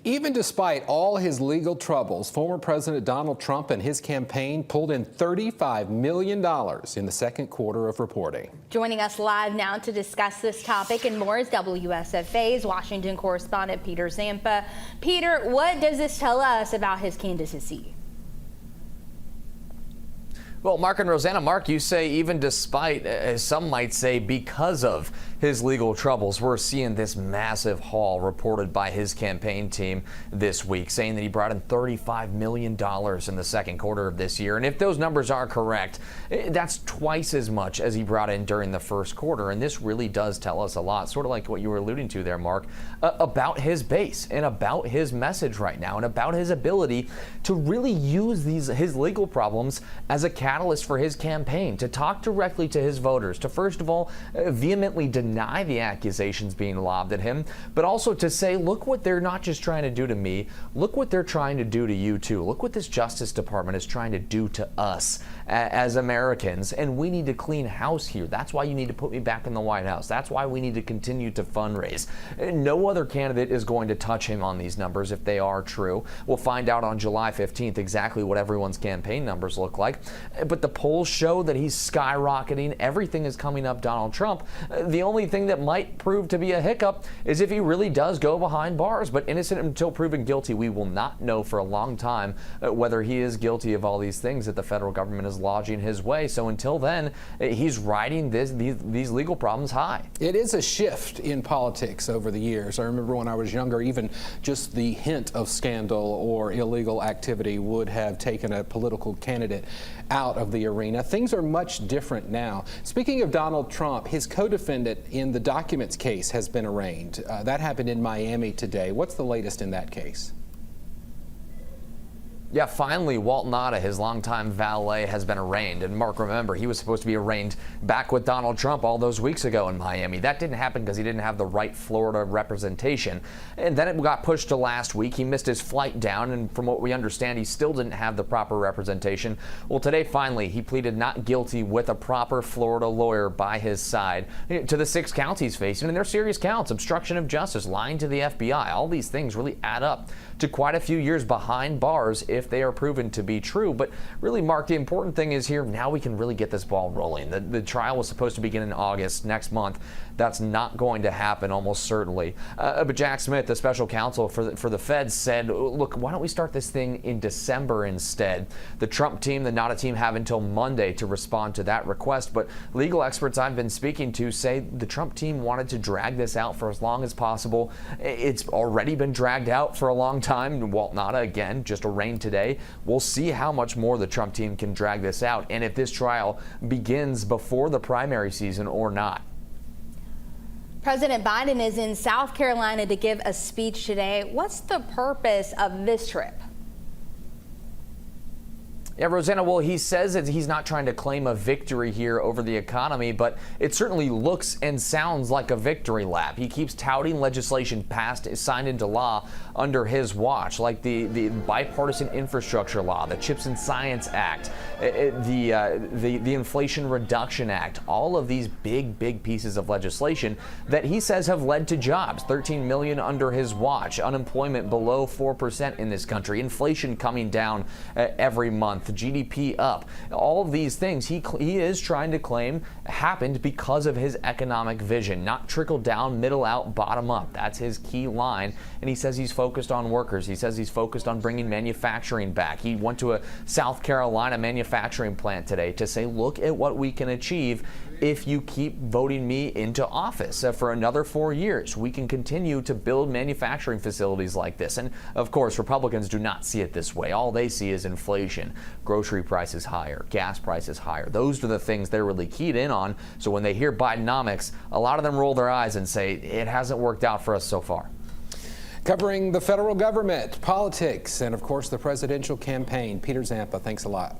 Even despite all his legal troubles, former President Donald Trump and his campaign pulled in $35 million in the second quarter of reporting. Joining us live now to discuss this topic and more is WSFA's Washington correspondent Peter Zampa. Peter, what does this tell us about his candidacy? Well, Mark and Rosanna, Mark, you say even despite, as some might say, because of his legal troubles, we're seeing this massive haul reported by his campaign team this week, saying that he brought in $35 million in the second quarter of this year. And if those numbers are correct, that's twice as much as he brought in during the first quarter. And this really does tell us a lot, sort of like what you were alluding to there, Mark, about his base and about his message right now and about his ability to really use his legal problems as a catalyst for his campaign, to talk directly to his voters, to first of all vehemently deny the accusations being lobbed at him, but also to say, look what they're not just trying to do to me, look what they're trying to do to you too. Look what this Justice Department is trying to do to us as Americans, and we need to clean house here. That's why you need to put me back in the White House. That's why we need to continue to fundraise. No other candidate is going to touch him on these numbers if they are true. We'll find out on July 15th exactly what everyone's campaign numbers look like, but the polls show that he's skyrocketing. Everything is coming up Donald Trump. The only thing that might prove to be a hiccup is if he really does go behind bars, but innocent until proven guilty. We will not know for a long time whether he is guilty of all these things that the federal government is lodging his way. So until then, he's riding these legal problems high. It is a shift in politics over the years. I remember when I was younger, even just the hint of scandal or illegal activity would have taken a political candidate out of the arena. Things are much different now. Speaking of Donald Trump, his co-defendant in the documents case has been arraigned. That happened in Miami today. What's the latest in that case? Yeah, finally, Walt Nauta, his longtime valet, has been arraigned. And Mark, remember, he was supposed to be arraigned back with Donald Trump all those weeks ago in Miami. That didn't happen because he didn't have the right Florida representation. And then it got pushed to last week. He missed his flight down, and from what we understand, he still didn't have the proper representation. Well, today, finally, he pleaded not guilty with a proper Florida lawyer by his side to the 6 counts he's facing. And they're serious counts: obstruction of justice, lying to the FBI. All these things really add up to quite a few years behind bars if they are proven to be true. But really, Mark, the important thing is here, now we can really get this ball rolling. The trial was supposed to begin in August next month. That's not going to happen, almost certainly. But Jack Smith, the special counsel for the feds, said, look, why don't we start this thing in December instead? The Trump team, the Nauta team, have until Monday to respond to that request. But legal experts I've been speaking to say the Trump team wanted to drag this out for as long as possible. It's already been dragged out for a long time. Walt Nauta, again, just arraigned today. We'll see how much more the Trump team can drag this out, and if this trial begins before the primary season or not. President Biden is in South Carolina to give a speech today. What's the purpose of this trip? Yeah, Rosanna, well, he says that he's not trying to claim a victory here over the economy, but it certainly looks and sounds like a victory lap. He keeps touting legislation passed, signed into law under his watch, like the bipartisan infrastructure law, the Chips and Science Act, the Inflation Reduction Act, all of these big pieces of legislation that he says have led to jobs. 13 million under his watch, unemployment below 4% in this country, inflation coming down every month, GDP up. All of these things he is trying to claim happened because of his economic vision, not trickle down, middle out, bottom up. That's his key line. And he says he's focused on workers. He says he's focused on bringing manufacturing back. He went to a South Carolina manufacturing plant today to say, look at what we can achieve if you keep voting me into office for another 4 years. We can continue to build manufacturing facilities like this. And of course, Republicans do not see it this way. All they see is inflation, grocery prices higher, gas prices higher. Those are the things they're really keyed in on. So when they hear Bidenomics, a lot of them roll their eyes and say, it hasn't worked out for us so far. Covering the federal government, politics, and of course the presidential campaign, Peter Zampa, thanks a lot.